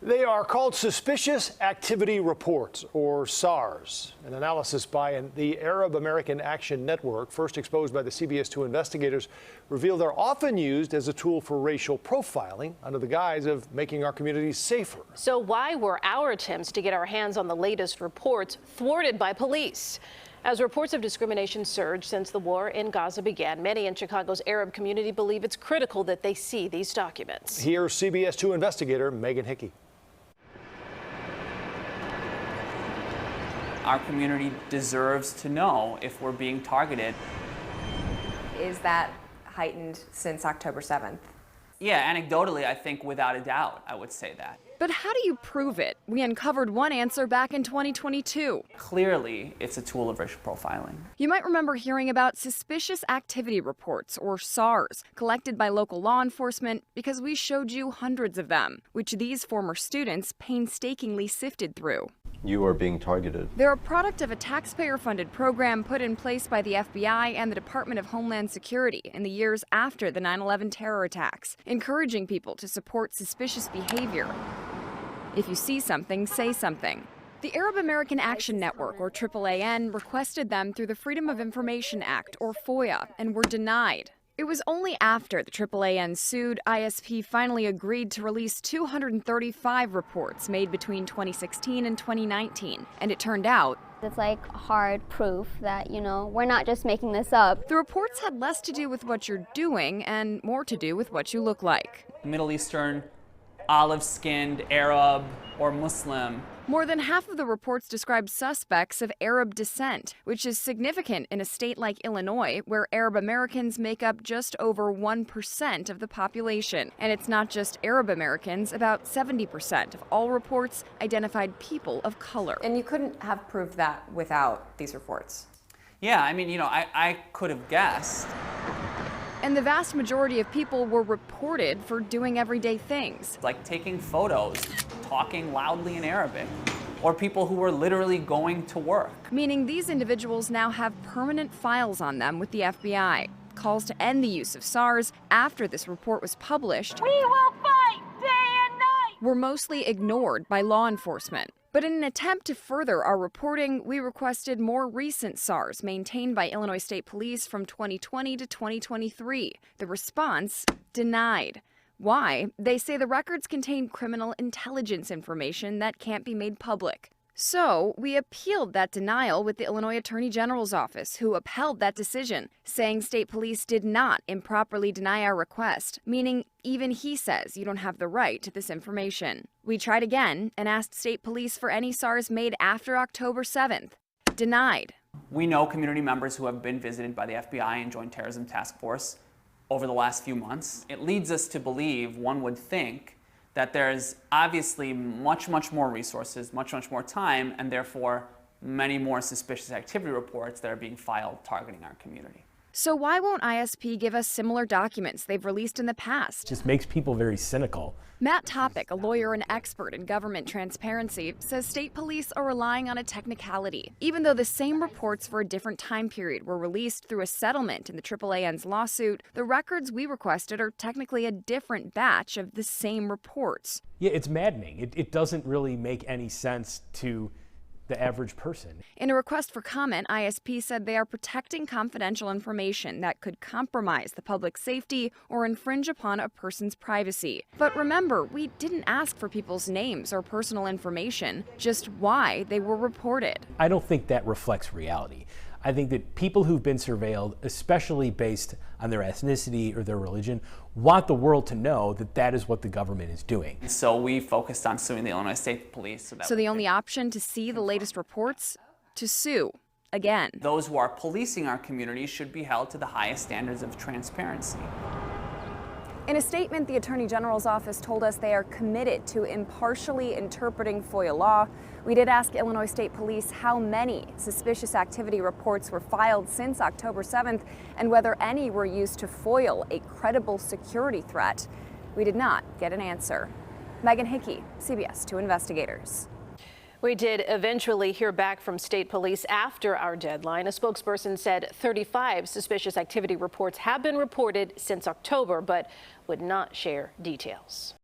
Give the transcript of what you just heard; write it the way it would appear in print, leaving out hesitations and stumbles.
They are called Suspicious Activity Reports, or SARS. An analysis by the Arab American Action Network, first exposed by the CBS 2 investigators, revealed they're often used as a tool for racial profiling under the guise of making our communities safer. So why were our attempts to get our hands on the latest reports thwarted by police? As reports of discrimination surged since the war in Gaza began, many in Chicago's Arab community believe it's critical that they see these documents. Here's CBS 2 investigator Megan Hickey. Our community deserves to know if we're being targeted. Is that heightened since October 7th? Yeah, anecdotally, I think without a doubt, I would say that. But how do you prove it? We uncovered one answer back in 2022. Clearly, it's a tool of racial profiling. You might remember hearing about suspicious activity reports, or SARS, collected by local law enforcement because we showed you hundreds of them, which these former students painstakingly sifted through. You are being targeted. They're a product of a taxpayer-funded program put in place by the FBI and the Department of Homeland Security in the years after the 9/11 terror attacks, encouraging people to support suspicious behavior. If you see something, say something. The Arab American Action Network, or AAAN, requested them through the Freedom of Information Act, or FOIA, and were denied. It was only after the AAAN sued, ISP finally agreed to release 235 reports made between 2016 and 2019. And it turned out it's like hard proof that, we're not just making this up. The reports had less to do with what you're doing and more to do with what you look like. Middle Eastern, olive-skinned, Arab, or Muslim. More than half of the reports describe suspects of Arab descent, which is significant in a state like Illinois, where Arab Americans make up just over 1% of the population. And it's not just Arab Americans. About 70% of all reports identified people of color. And you couldn't have proved that without these reports. Yeah, I mean, I could have guessed. And the vast majority of people were reported for doing everyday things. Like taking photos, talking loudly in Arabic, or people who were literally going to work. Meaning these individuals now have permanent files on them with the FBI. Calls to end the use of SARS after this report was published. We will fight day and night! Were mostly ignored by law enforcement. But in an attempt to further our reporting, we requested more recent SARS maintained by Illinois State Police from 2020 to 2023. The response, denied. Why? They say the records contain criminal intelligence information that can't be made public. So we appealed that denial with the Illinois Attorney General's office, who upheld that decision, saying state police did not improperly deny our request, meaning even he says you don't have the right to this information. We tried again and asked state police for any SARS made after October 7th. Denied. We know community members who have been visited by the FBI and Joint Terrorism Task Force over the last few months. It leads us to believe, one would think, that there's obviously much more resources, much more time, and therefore many more suspicious activity reports that are being filed targeting our community. So why won't ISP give us similar documents they've released in the past? It just makes people very cynical. Matt Topic, a lawyer and expert in government transparency, says state police are relying on a technicality. Even though the same reports for a different time period were released through a settlement in the AAAN's lawsuit, the records we requested are technically a different batch of the same reports. Yeah, it's maddening. It doesn't really make any sense to the average person. In a request for comment, ISP said they are protecting confidential information that could compromise the public safety or infringe upon a person's privacy. But remember, we didn't ask for people's names or personal information, just why they were reported. I don't think that reflects reality. I think that people who've been surveilled, especially based on their ethnicity or their religion, want the world to know that that is what the government is doing. So we focused on suing the Illinois State Police. So the only option to see the latest reports? To sue. Again. Those who are policing our community should be held to the highest standards of transparency. In a statement, the Attorney General's office told us they are committed to impartially interpreting FOIA law. We did ask Illinois State Police how many suspicious activity reports were filed since October 7th and whether any were used to foil a credible security threat. We did not get an answer. Megan Hickey, CBS 2 Investigators. We did eventually hear back from state police after our deadline. A spokesperson said 35 suspicious activity reports have been reported since October, but would not share details.